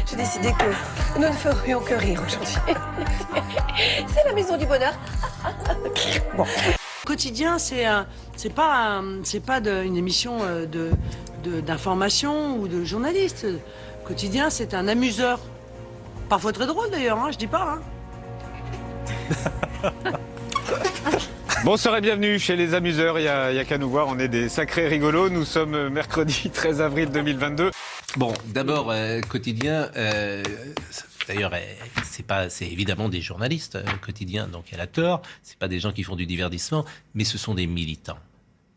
J'ai décidé que nous ne ferions que rire aujourd'hui. C'est la maison du bonheur. Bon. Quotidien, c'est pas une émission d'information ou de journaliste. Quotidien, c'est un amuseur. Parfois très drôle d'ailleurs, hein, je dis pas. Hein. Bonsoir et bienvenue chez les amuseurs, il y a qu'à nous voir, on est des sacrés rigolos, nous sommes mercredi 13 avril 2022. Bon, d'abord, quotidien, d'ailleurs, c'est évidemment des journalistes, quotidien, donc elle a tort, c'est pas des gens qui font du divertissement, mais ce sont des militants.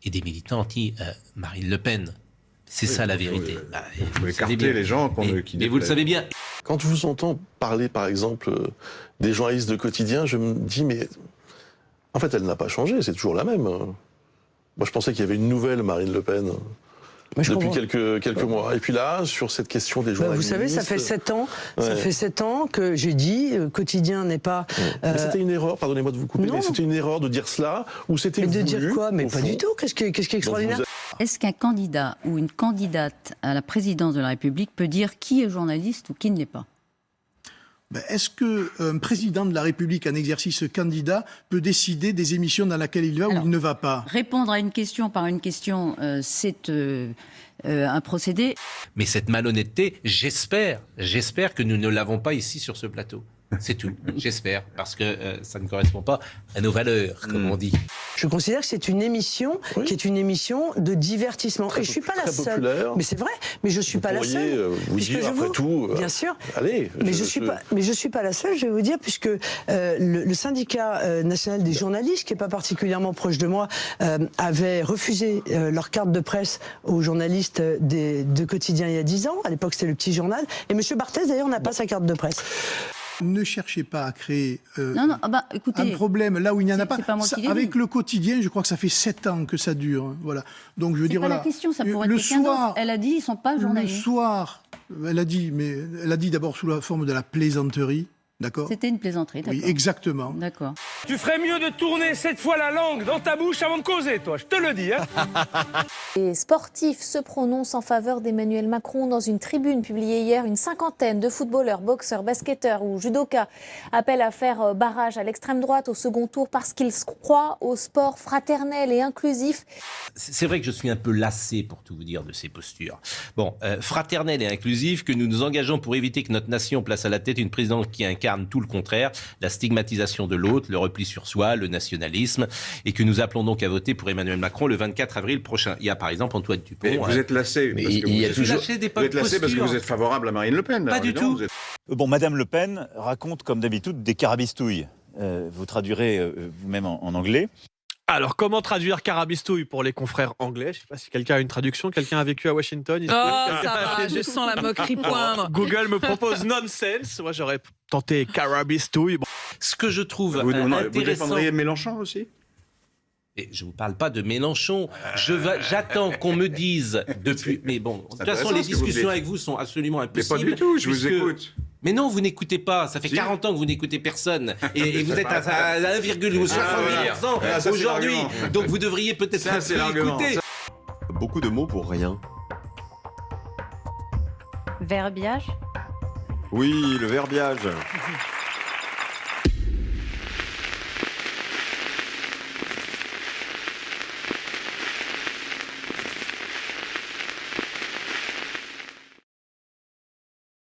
Et des militants anti-Marine Le Pen. C'est ça la vérité. Vous écartez les gens qui mais vous le savez bien. Quand je vous entends parler, par exemple, des journalistes de quotidien, je me dis, mais en fait, elle n'a pas changé, c'est toujours la même. Moi, je pensais qu'il y avait une nouvelle Marine Le Pen depuis quelques mois. Et puis là, sur cette question des journalistes... Vous savez, ça fait 7 ans, ça fait 7 ans que j'ai dit quotidien n'est pas... Mais c'était une erreur, pardonnez-moi de vous couper, mais c'était une erreur de dire cela, ou c'était voulu, de dire quoi? Mais pas fond. du tout, qu'est-ce qui est extraordinaire? Est-ce qu'un candidat ou une candidate à la présidence de la République peut dire qui est journaliste ou qui ne l'est pas? Est-ce qu'un président de la République, un exercice candidat, peut décider des émissions dans lesquelles il va ou il ne va pas? Répondre à une question par une question, c'est un procédé. Mais cette malhonnêteté, j'espère que nous ne l'avons pas ici sur ce plateau. C'est tout, j'espère, parce que ça ne correspond pas à nos valeurs, comme on dit. Je considère que c'est une émission qui est une émission de divertissement. Et je suis pas la seule. Populaire. Mais c'est vrai, mais je suis pas la seule. Vous dire après tout. Bien sûr. Allez. Mais je suis pas la seule. Je vais vous dire, puisque le syndicat national des journalistes, qui est pas particulièrement proche de moi, avait refusé leur carte de presse aux journalistes de quotidien il y a 10 ans. À l'époque, c'était le Petit Journal. Et M. Barthès, d'ailleurs, n'a pas sa carte de presse. Ne cherchez pas à créer écoutez, un problème là où il n'y en a pas. Avec dit. le quotidien, je crois que ça fait 7 ans que ça dure. Hein, voilà. Donc je veux dire, pas la question, ça pourrait être quelqu'un d'autre. Elle a dit, ils ne sont pas journalistes. Le soir, elle a dit d'abord sous la forme de la plaisanterie. D'accord. C'était une plaisanterie, d'accord. Oui, exactement. D'accord. Tu ferais mieux de tourner cette fois la langue dans ta bouche avant de causer, toi, je te le dis. Hein. Les sportifs se prononcent en faveur d'Emmanuel Macron. Dans une tribune publiée hier, une cinquantaine de footballeurs, boxeurs, basketteurs ou judokas appellent à faire barrage à l'extrême droite au second tour parce qu'ils croient au sport fraternel et inclusif. C'est vrai que je suis un peu lassé, pour tout vous dire, de ces postures. Bon, fraternel et inclusif, que nous nous engageons pour éviter que notre nation place à la tête une présidente qui incarne tout le contraire, la stigmatisation de l'autre, le repli sur soi, le nationalisme, et que nous appelons donc à voter pour Emmanuel Macron le 24 avril prochain. Il y a par exemple Antoine Dupont. Vous êtes lassé. Mais parce que il y a toujours... vous êtes lassé parce que vous êtes favorable à Marine Le Pen. Pas du tout. Bon, Madame Le Pen raconte comme d'habitude des carabistouilles. Vous traduirez vous-même en anglais. Alors, comment traduire carabistouille pour les confrères anglais? Je ne sais pas si quelqu'un a une traduction. Quelqu'un a vécu à Washington? Ça va, je sens la moquerie poindre. Google me propose nonsense. Moi, j'aurais tenté carabistouille. Bon. Ce que je trouve Vous intéressant... défendriez Mélenchon aussi? Et je ne vous parle pas de Mélenchon. J'attends qu'on me dise depuis... Mais bon, de toute façon, les discussions avec vous sont absolument impossibles. Mais pas du tout, je vous écoute. Mais non, vous n'écoutez pas. Ça fait 40 ans que vous n'écoutez personne. Et vous êtes à 1,70% aujourd'hui. Donc vous devriez peut-être écouter. Beaucoup de mots pour rien. Verbiage. Oui, le verbiage.